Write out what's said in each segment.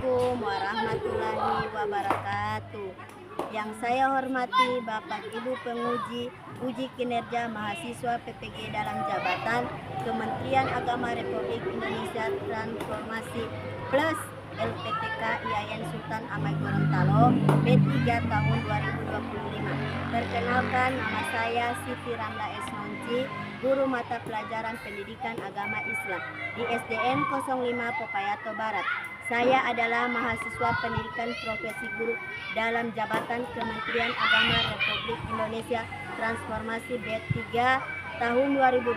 Assalamualaikum warahmatullahi wabarakatuh. Yang saya hormati Bapak Ibu penguji uji kinerja mahasiswa PPG dalam jabatan Kementerian Agama Republik Indonesia Transformasi Plus LPTK IAIN Sultan Amai Gorontalo B3 tahun 2025. Perkenalkan, nama saya Siti Ramla S. Nonci, guru mata pelajaran pendidikan agama Islam di SDN 05 Popayato Barat. Saya adalah mahasiswa pendidikan profesi guru dalam jabatan Kementerian Agama Republik Indonesia Transformasi B3 tahun 2025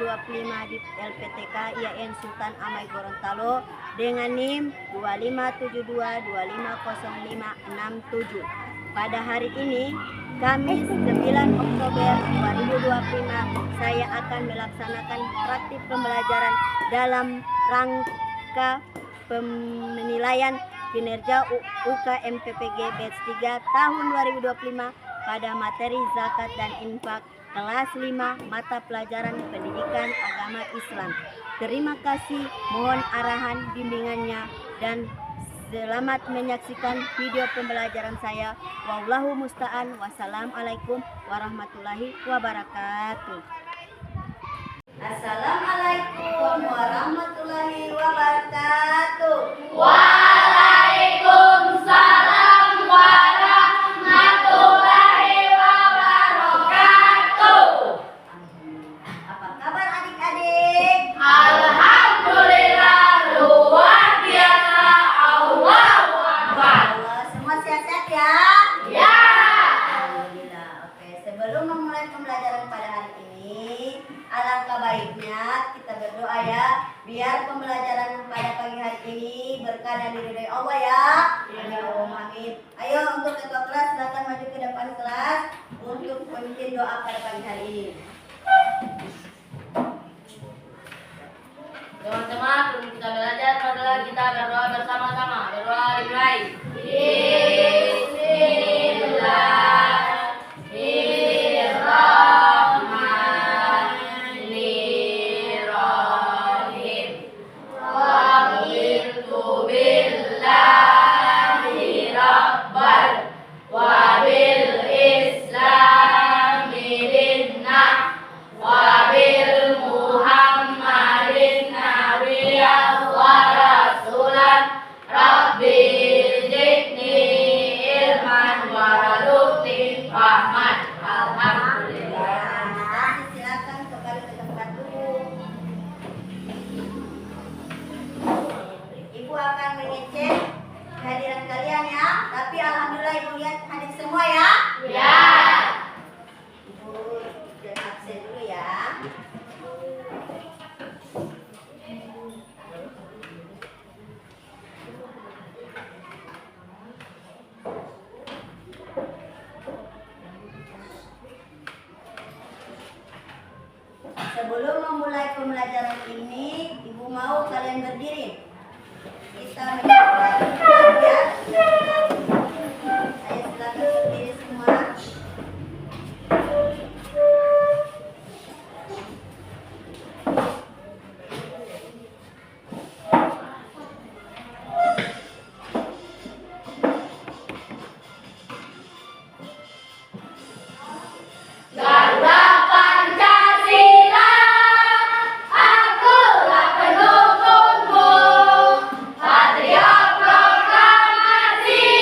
di LPTK IAIN Sultan Amai Gorontalo dengan NIM 2572250567. Pada hari ini, Kamis 9 Oktober 2025, saya akan melaksanakan praktik pembelajaran dalam rangka penilaian kinerja UKM PPG Batch 3 tahun 2025 pada materi zakat dan infak kelas 5 mata pelajaran pendidikan agama Islam. Terima kasih, mohon arahan bimbingannya dan selamat menyaksikan video pembelajaran saya. Wallahu musta'an. Wassalamualaikum warahmatullahi wabarakatuh. Assalamualaikum warahmatullahi wabarakatuh. Waalaikumsalam warahmatullahi wabarakatuh. Apa kabar adik-adik? Alhamdulillah luar biasa. Allahu Akbar. Semua sehat-sehat ya? Ya. Alhamdulillah. Oke, sebelum memulai pembelajaran pada hari ini, alangkah baiknya kita berdoa ya, biar pembelajaran pada pagi hari ini berkah dan diridhai Allah ya. Amin. Ayo, untuk ketua kelas silakan maju ke depan kelas untuk memimpin doa pada pagi hari ini. Teman-teman, sebelum kita belajar, marilah kita berdoa bersama-sama. Berdoa dimulai. Bismillahirrahmanirrahim. Raditu billahi rabban wa bil islami dinnah wa bil Muhammadin nabiyyan wa rasulan rabbi zidni ilman wa rzuqni fahman. Alhamdulillah. Silakan kembali ke tempat dulu. Ibu akan mengecek kehadiran kalian ya. Tapi alhamdulillah ibu lihat hadir semua ya. Ya. Ibu jangan absen dulu ya. Sebelum memulai pembelajaran ini, ibu mau kalian berdiri. Kita menyaksikan ya. Ayo silakan berdiri semua. Garuda Pancasila, akulah pendukungmu. Patriot proklamasi,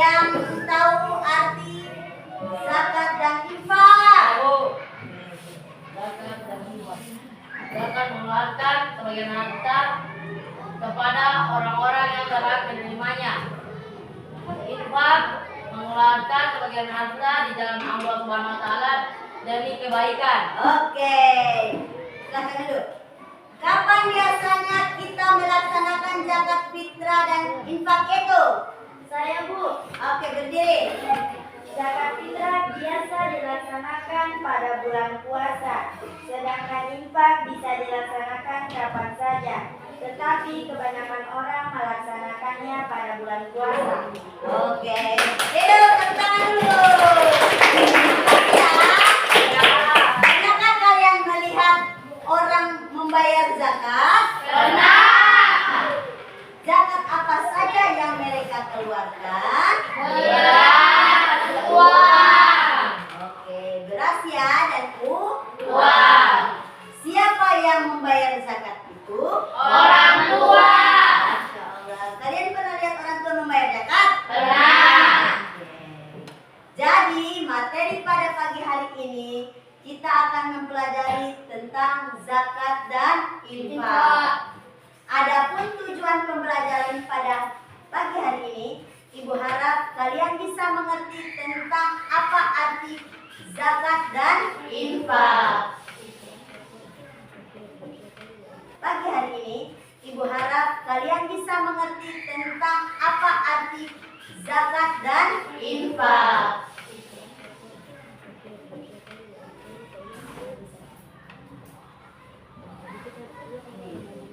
yang tahu arti zakat dan infak? Tahu. Zakat dan infak. Zakat mengeluarkan sebagian harta kepada orang-orang yang berhak menerimanya. Infak mengeluarkan sebagian harta di jalan Allah Subhanahu wa taala demi kebaikan. Oke. Silakan dulu. Kapan biasanya kita melaksanakan zakat fitrah dan infak itu? Saya, Bu. Oke, berdiri. Zakat fitrah biasa dilaksanakan pada bulan puasa, sedangkan infak bisa dilaksanakan kapan saja. Tetapi kebanyakan orang melaksanakannya pada bulan puasa. Oke. Yuk, tepuk tangan dulu. Ya. Pernahkah kalian melihat orang membayar zakat? Pernah. Zakat apa saja yang mereka keluarkan? Beras, uang. Oke, beras ya dan Uang. Siapa yang membayar zakat itu? Orang tua. Masya Allah. Kalian pernah lihat orang tua membayar zakat? Pernah. Jadi materi pada pagi hari ini kita akan mempelajari tentang zakat dan infak. Adapun tujuan pembelajaran pada pagi hari ini, Ibu harap kalian bisa mengerti tentang apa arti zakat dan infak. Pagi hari ini, Ibu harap kalian bisa mengerti tentang apa arti zakat dan infak.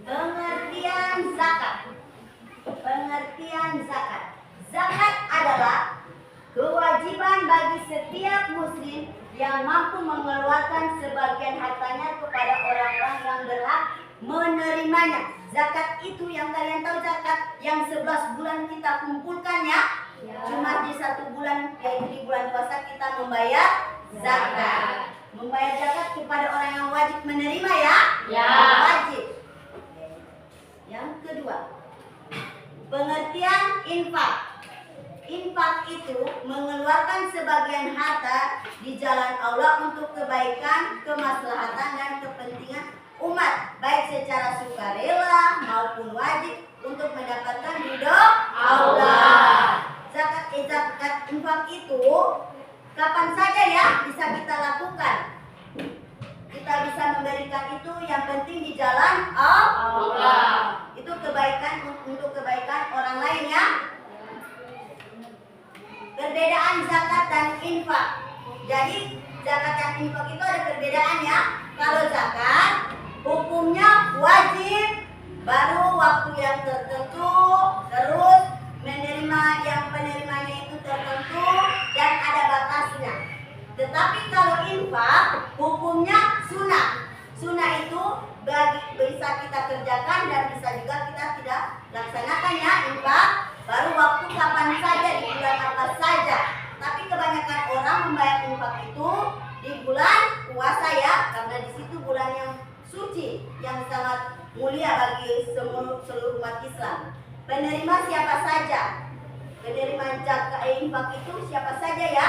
Pengertian zakat. Pengertian zakat. Zakat adalah kewajiban bagi setiap muslim yang mampu mengeluarkan sebagian hartanya kepada orang-orang yang berhak menerimanya. Zakat itu yang kalian tahu, zakat yang 11 bulan kita kumpulkan ya. Cuma di 1 bulan, yaitu di bulan puasa kita membayar zakat. Membayar zakat kepada orang yang wajib menerima ya. Ya. Wajib. Yang kedua, pengertian infak. Infak itu mengeluarkan sebagian harta di jalan Allah untuk kebaikan, kemaslahatan dan kepentingan umat, baik secara sukarela maupun wajib untuk mendapatkan ridho Allah. Zakat infak itu kapan saja ya bisa kita lakukan. Kita bisa memberikan itu yang penting di jalan Allah. Itu kebaikan untuk kebaikan orang lain ya. Perbedaan zakat dan infak. Jadi zakat dan infak itu ada perbedaan ya. Kalau zakat hukumnya wajib, baru waktu yang tertentu, terus menerima yang penerimanya itu tertentu dan ada batasnya. Tetapi kalau infak hukumnya sunnah. Sunnah itu bisa kita kerjakan dan bisa juga kita tidak laksanakan ya infak. Baru waktu kapan saja, di bulan apa saja. Tapi kebanyakan orang membayar infak itu di bulan puasa ya, karena di situ bulan yang suci, yang sangat mulia bagi seluruh umat Islam. Penerima siapa saja? Penerima zakat infak itu siapa saja ya?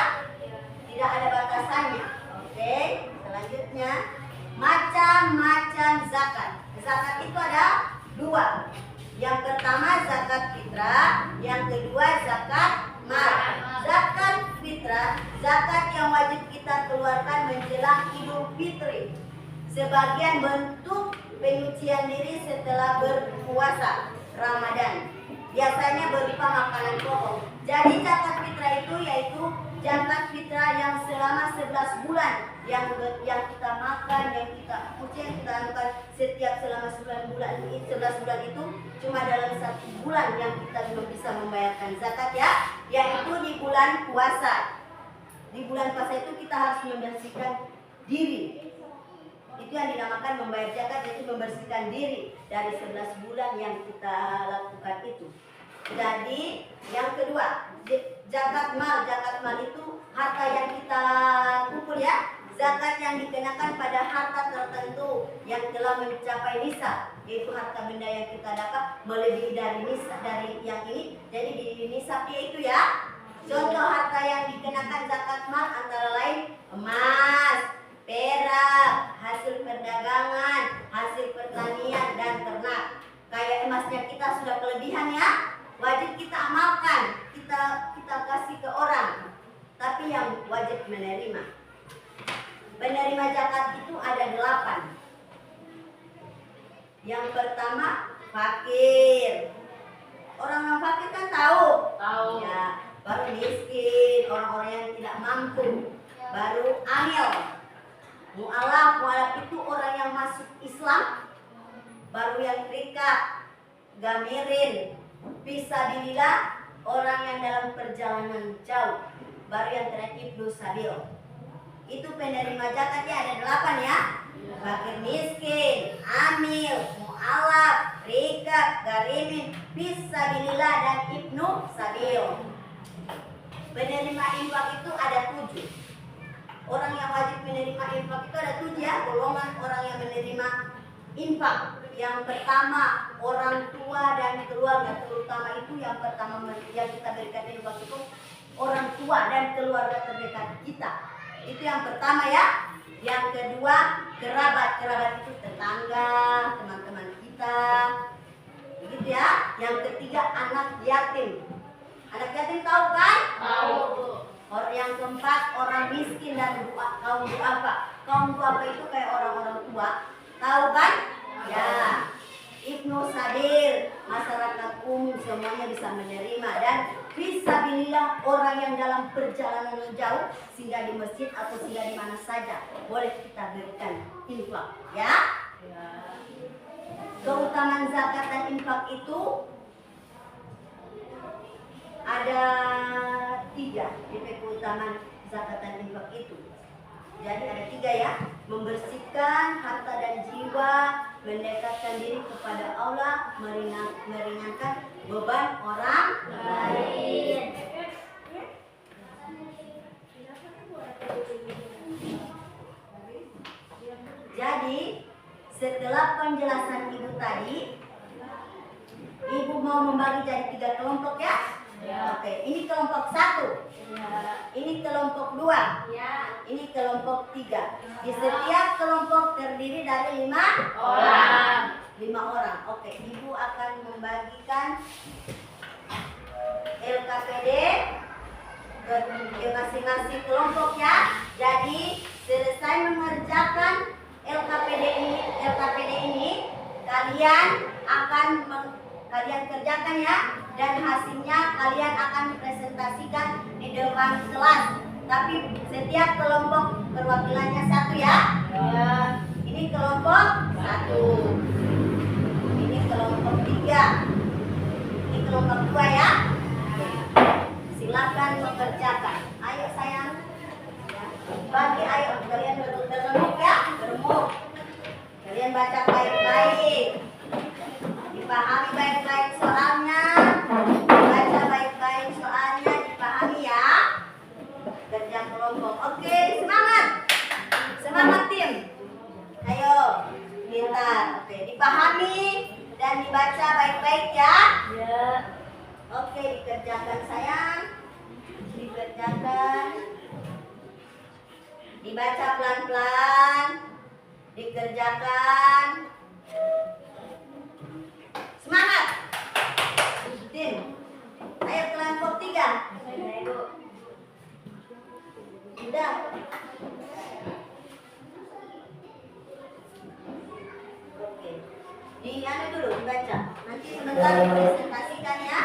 Tidak ada batasannya. Oke, selanjutnya macam-macam zakat. Zakat itu ada 2. Yang pertama zakat fitrah, yang kedua zakat mal. Zakat fitrah, zakat yang wajib kita keluarkan menjelang Idul Fitri. Sebagian bentuk penyucian diri setelah berpuasa Ramadan. Biasanya berupa makanan pokok. Jadi zakat fitrah itu yaitu zakat fitrah yang selama 11 bulan yang kita makan, yang kita lakukan setiap selama 11 bulan itu cuma dalam 1 bulan yang kita belum bisa membayarkan zakat ya, yaitu di bulan puasa. Di bulan puasa itu kita harus membersihkan diri. Itu yang dinamakan membayar zakat, yaitu membersihkan diri dari 11 bulan yang kita lakukan itu. Jadi yang kedua, zakat mal. Zakat mal itu harta yang kita kumpul ya. Zakat yang dikenakan pada harta tertentu yang telah mencapai nisab, yaitu harta benda yang kita dapat melebihi dari nisab, dari yang ini. Jadi di nisabnya itu ya, Contoh harta yang dikenakan zakat mal antara lain emas, perak, hasil perdagangan, hasil pertanian dan ternak. Kayak emasnya kita sudah kelebihan ya, wajib kita amalkan, kita kasih ke orang. Tapi yang wajib menerima. Penerima zakat itu ada 8. Yang pertama fakir. Orang yang fakir kan tahu. Tahu. Ya, baru miskin, orang-orang yang tidak mampu. Baru amil. Mu'alaf itu orang yang masuk Islam. Baru yang terikat, gamirin, fisabilillah, orang yang dalam perjalanan jauh. Baru yang terakhir ibnu sabil. Itu penerima zakatnya ada 8 ya. Fakir miskin, amil, mu'alaf, terikat, garimin, fisabilillah dan ibnu sabil. Penerima infak itu ada 7. Orang yang wajib menerima infak itu ada 7 ya. Golongan orang yang menerima infak. Yang pertama orang tua dan keluarga, terutama itu yang pertama yang kita berikan infak itu orang tua dan keluarga terdekat kita. Itu yang pertama ya. Yang kedua kerabat itu tetangga, teman-teman kita, begitu ya. Yang ketiga anak yatim. Anak yatim tahu kan? Tahu. Orang yang keempat orang miskin dan kaum duafa. Kaum duafa itu kayak orang-orang tua, tahu kan? Ya. Ibnu sabil, masyarakat umum semuanya bisa menerima. Dan fisabilillah, orang yang dalam perjalanan jauh, singgah di masjid atau singgah di mana saja, boleh kita berikan infak ya. Keutamaan zakat dan infak itu ada 3 keutamaan zakat dan infak itu. Jadi ada 3 ya. Membersihkan harta dan jiwa, mendekatkan diri kepada Allah, meringankan beban orang lain. Jadi setelah penjelasan ibu tadi, ibu mau membagi jadi 3 kelompok ya? Ya. Oke, ini kelompok 1. Ya. Ini kelompok 2. Ya. Ini kelompok 3. Di setiap kelompok terdiri dari 5 orang. 5 orang. Oke, ibu akan membagikan LKPD ke masing-masing kelompok ya. Jadi selesai mengerjakan LKPD ini kalian kerjakan ya, dan hasilnya kalian akan presentasikan di depan kelas. Tapi setiap kelompok perwakilannya 1 ya. Ya. Ini kelompok 1. Ini kelompok 3. Ini kelompok 2 ya. Silakan mengerjakan. Ayo sayang. Bagi ayo kalian beremuk ya, beremuk. Kalian baca baik-baik. Dipahami baik-baik soalnya. Baca baik-baik soalnya, dipahami ya. Kerja kelompok. Oke, semangat. Semangat tim. Ayo, pintar. Oke, dipahami dan dibaca baik-baik ya. Ya. Oke, dikerjakan sayang. Dikerjakan. Dibaca pelan-pelan. Dikerjakan. Semangat. Tim. Ayo kelompok 3. Sudah. Oke. Dulu dibaca. Nanti sebentar dipresentasikan ya.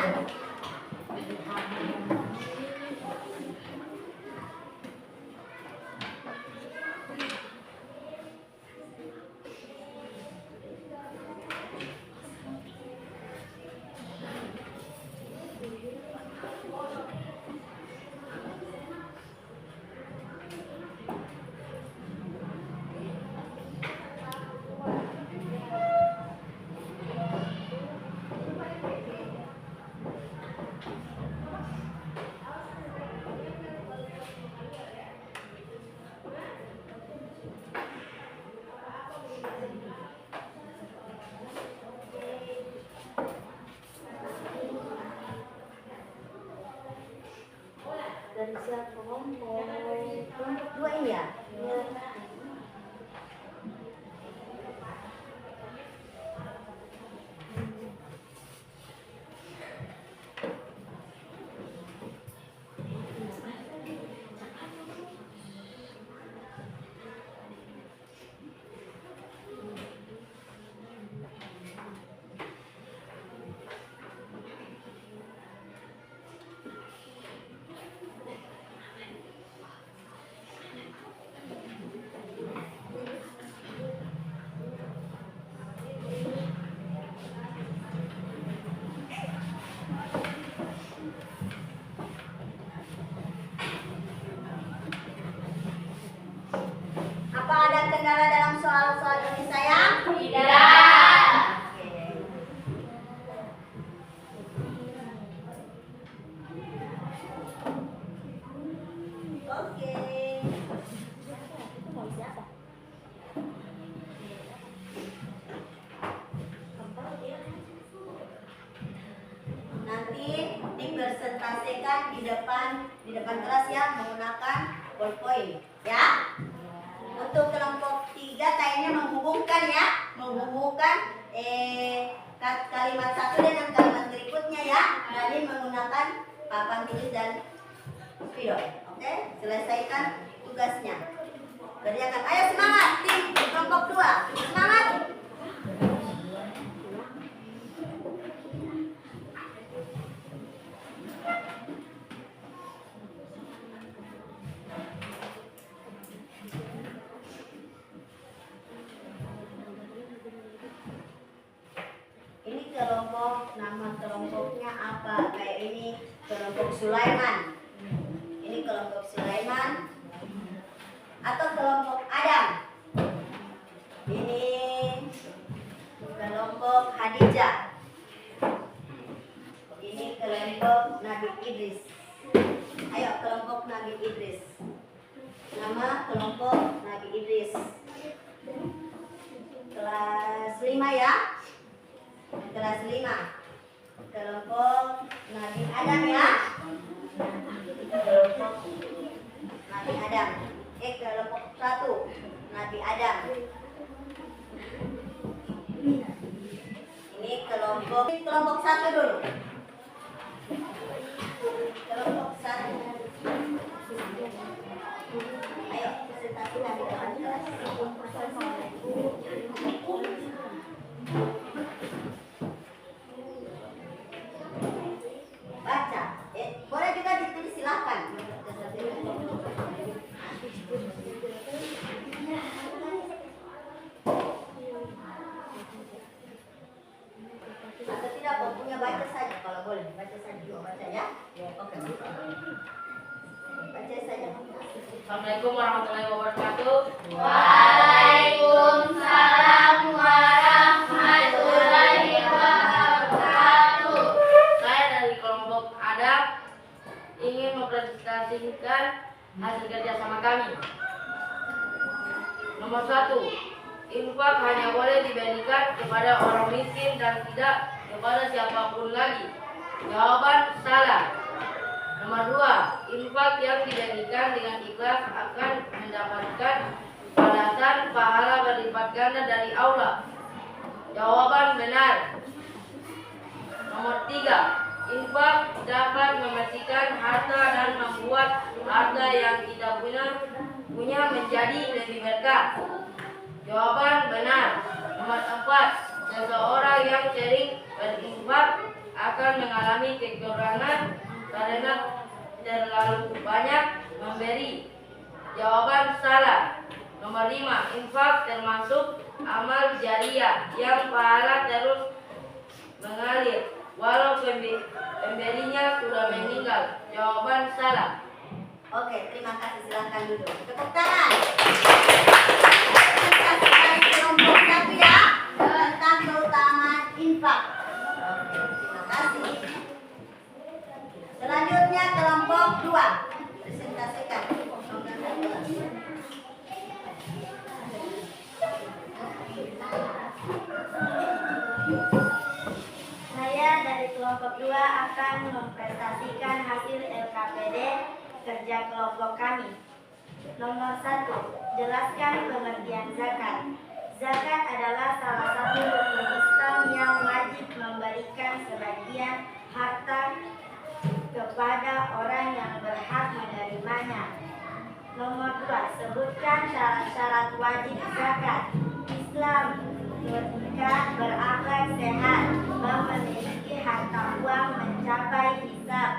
dari siapa kelompok? Kelompok 2 ini ya? Apa ada kendala dalam soal-soal ini sayang? Tidak. Oke. Nanti dipresentasikan di depan kelas ya menggunakan ballpoint ya. Untuk kelompok 3 kayaknya menghubungkan kalimat satu dengan kalimat berikutnya ya. Jadi menggunakan papan tulis dan spidol. Oke, selesaikan tugasnya. Kerjakan. Ayo semangat tim kelompok 2. Semangat. Ini kelompok, nama kelompoknya apa? Kayak ini kelompok Sulaiman. Ini kelompok Sulaiman atau kelompok Adam. Ini kelompok Hadijah. Ini kelompok Nabi Idris. Ayo kelompok Nabi Idris. Nama kelompok Nabi Idris. Kelas 5 ya. Kelas 5. Kelompok Nabi Adam ya. Kelompok Nabi Adam. Kelompok 1 Nabi Adam. Ini kelompok 1 dulu. Kelompok 1. Ayo presentasikan di depan kelas. Baca. Boleh juga ditulis silakan. Atau tidak bukunya baca saja kalau boleh. Baca saja. Baca ya. Oke. Baca saja. Assalamualaikum warahmatullahi wabarakatuh. Waalaikumsalam warahmatullahi wabarakatuh. Saya dari kelompok Adam ingin mempresentasikan hasil kerjasama kami. Nomor 1, infak hanya boleh diberikan kepada orang miskin dan tidak kepada siapapun lagi. Jawaban salah. Nomor 2, infak yang diberikan dengan ikhlas akan mendapatkan balasan pahala berlipat ganda dari Allah. Jawaban benar. Nomor 3, infak dapat membersihkan harta dan membuat harta yang kita punya menjadi lebih berkah. Jawaban benar. Nomor 4, seseorang yang sering berinfak akan mengalami kekurangan karena terlalu banyak memberi. Jawaban salah. Nomor 5, infak termasuk amal jariah yang pahala terus mengalir walau pemberinya sudah meninggal. Jawaban salah. Oke, terima kasih. Silakan duduk. Tepuk tangan. Presentasikan kelompok 1 ya tentang keutamaan infak. Oke, terima kasih. Selanjutnya kelompok 2. Presentasikan. Saya dari kelompok 2 akan mempresentasikan hasil LKPD kerja kelompok kami. Nomor 1, jelaskan pengertian zakat. Zakat adalah salah satu rukun Islam yang wajib memberikan sebagian harta kepada orang yang berhak menerimanya. Nomor 2, sebutkan syarat-syarat wajib zakat. Islam menuntut berakhlak sehat dan memiliki harta uang mencapai hisab.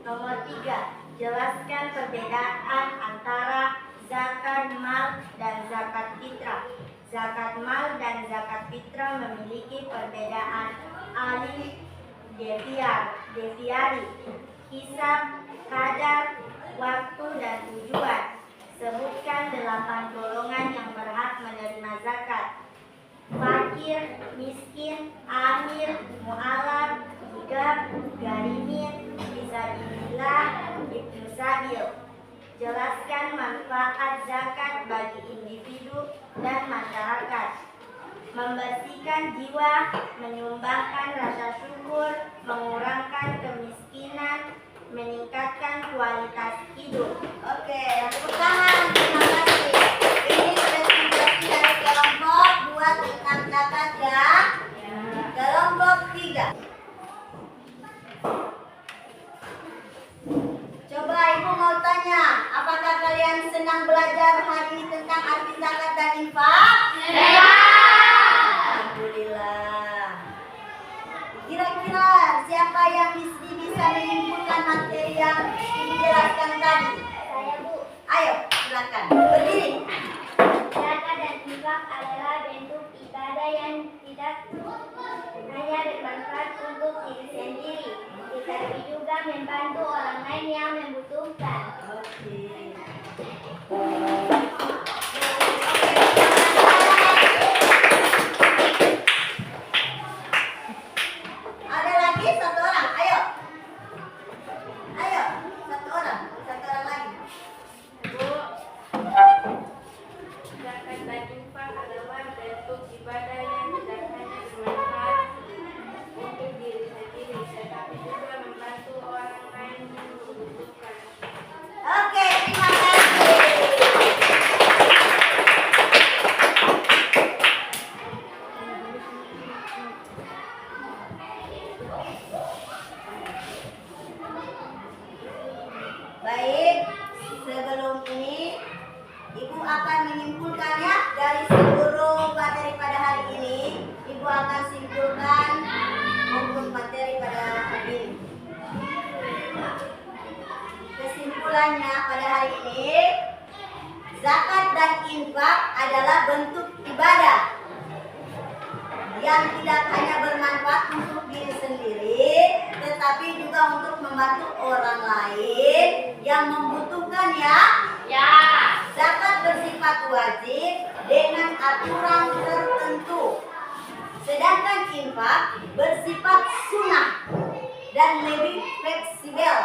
Nomor 3, jelaskan perbedaan antara zakat mal dan zakat fitrah. Zakat mal dan zakat fitrah memiliki perbedaan alif deviari, hisab, kadar, waktu, dan tujuan. Sebutkan 8 golongan yang berhak menerima zakat: fakir, miskin, amir, mu'alaf, higab, garimin, fisabilillah, ibnu sabil. Jelaskan manfaat zakat bagi individu dan masyarakat: membersihkan jiwa, menyumbangkan rasa syukur, mengurangkan kemiskinan, meningkatkan kualitas hidup. Oke, tepuk tangan. Terima kasih. Ini presentasi dari kelompok 2 tentang zakat ya. Kelompok 3. Coba Ibu mau tanya, apakah kalian senang belajar hari ini tentang arti zakat dan infak? Alhamdulillah. Kira-kira siapa yang bisa menyimpulkan materi yang dijelaskan tadi? Saya, Bu. Ayo, silakan. Berdiri. Zakat dan infak adalah bentuk ibadah yang tidak hanya bermanfaat untuk diri sendiri, tetapi juga membantu orang lain yang membutuhkan. Oke. Ada lagi satu orang, ayo. Ayo, satu orang lagi. Bu, zakat dan infak adalah bentuk ibadah yang tidak hanya bermanfaat untuk diri sendiri, tetapi juga membantu orang lain yang membutuhkan. Oke, terima kasih. Baik, sebelum ini Ibu akan menyimpulkannya dari seluruh materi pada hari ini. Ibu akan simpulkan untuk materi pada hari ini. Kesimpulannya pada hari ini, zakat dan infak adalah bentuk ibadah yang tidak hanya bermanfaat untuk diri sendiri, tetapi juga untuk membantu orang lain yang membutuhkan ya. Zakat bersifat wajib dengan aturan tertentu, sedangkan infak bersifat sunnah dan lebih fleksibel.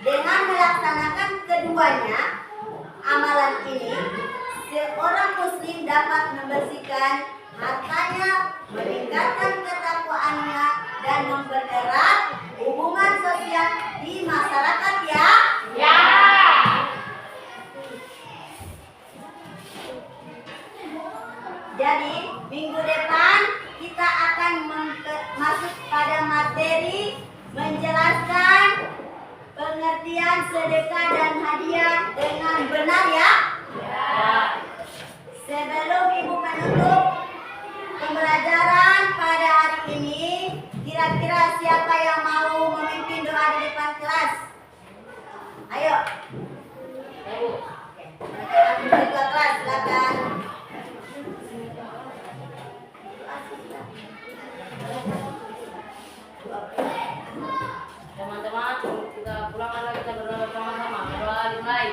Dengan melaksanakan keduanya amalan ini, seorang muslim dapat membersihkan hartanya, meningkatkan ketakwaannya, dan mempererat hubungan sosial di masyarakat ya. Jadi minggu depan kita akan masuk pada materi menjelaskan pengertian sedekah dan hadiah dengan benar ya. Sebelum Ibu menutup pembelajaran pada hari ini, kira-kira siapa yang mau memimpin doa di depan kelas? Ayo. Oke. Ketua kelas silakan. Teman-teman, kita pulang lagi, kita berdoa bersama-sama. Berdoa dimulai.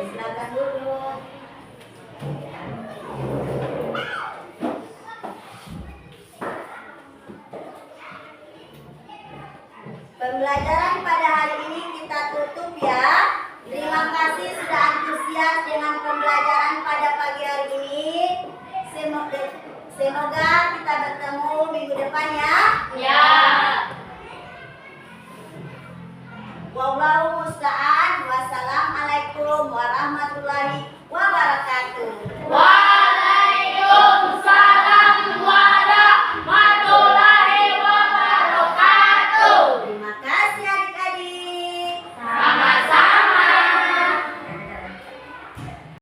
Silakan dulu. pembelajaran pada pagi hari ini. Semoga kita bertemu minggu depan ya. Ya. Wallahu musta'an. Wassalamualaikum warahmatullahi wabarakatuh.